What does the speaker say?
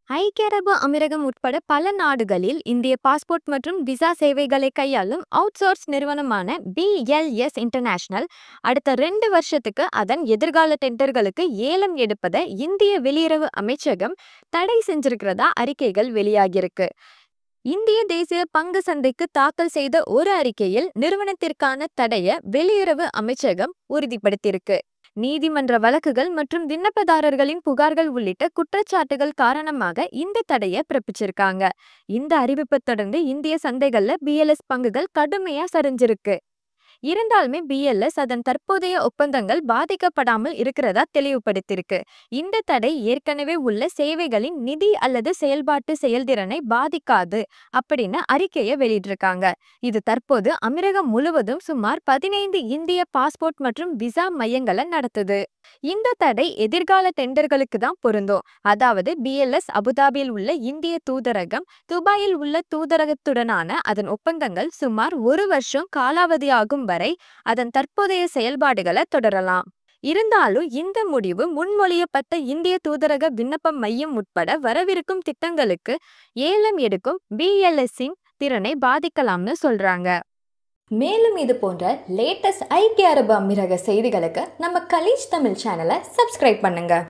ஐக்கிய அரபு அமீரகம் உட்பட பல நாடுகளில் இந்திய பாஸ்போர்ட் மற்றும் விசா சேவைகளை கையாளும் அவுட்சோர்ஸ் நிறுவனமான BLS இன்டர்நேஷனல் அடுத்த 2 வருஷத்துக்கு அதன் எதிர்கால டெண்டர்களுக்கு ஏலம் எடுப்பதை இந்திய வெளியுறவு அமைச்சகம் தடை செஞ்சிருக்கிறதா அறிக்கைகள் வெளியாகியிருக்கு. இந்திய தேசிய பங்கு சந்தைக்கு தாக்கல் செய்த ஒரு அறிக்கையில் நிறுவனத்திற்கான தடையை வெளியுறவு அமைச்சகம் உறுதிப்படுத்தியிருக்கு. நீதிமன்ற வழக்குகள் மற்றும் விண்ணப்பதாரர்களின் புகார்கள் உள்ளிட்ட குற்றச்சாட்டுகள் காரணமாக இந்த தடையை பிறப்பிச்சிருக்காங்க. இந்த அறிவிப்பை தொடர்ந்து இந்திய சந்தைகள்ல BLS பங்குகள் கடுமையா சரிஞ்சிருக்கு. இருந்தாலுமே BLS அதன் தற்போதைய ஒப்பந்தங்கள் பாதிக்கப்படாமல் இருக்கிறதா தெளிவுபடுத்தியிருக்கு. இந்த தடை ஏற்கனவே உள்ள சேவைகளின் நிதி அல்லது செயல்பாட்டு செயல்திறனை பாதிக்காது அப்படின்னு அறிக்கையை வெளியிட்டிருக்காங்க. இது தற்போது அமீரகம் முழுவதும் சுமார் 15 இந்திய பாஸ்போர்ட் மற்றும் விசா மையங்களை நடத்துது. இந்த தடை எதிர்கால டெண்டர்களுக்கு தான் பொருந்தும். அதாவது BLS அபுதாபியில் உள்ள இந்திய தூதரகம், துபாயில் உள்ள தூதரகத்துடனான அதன் ஒப்பந்தங்கள் சுமார் 1 வருஷம் காலாவதியாகும் வரை அதன் தற்போதைய செயல்பாடுகளை தொடரலாம். இருந்தாலும் இந்த முடிவு முன்மொழியப்பட்ட இந்திய தூதரக விண்ணப்ப மையம் உட்பட வரவிருக்கும் திட்டங்களுக்கு ஏலம் எடுக்கும் BLS-இன் திறனை பாதிக்கலாம்னு சொல்றாங்க. மேலும் இது போன்ற லேட்டஸ்ட் ஐக்கிய அரபு அமீரக செய்திகளுக்கு நம்ம கலீஜ் தமிழ் சேனலை சப்ஸ்கிரைப் பண்ணுங்க.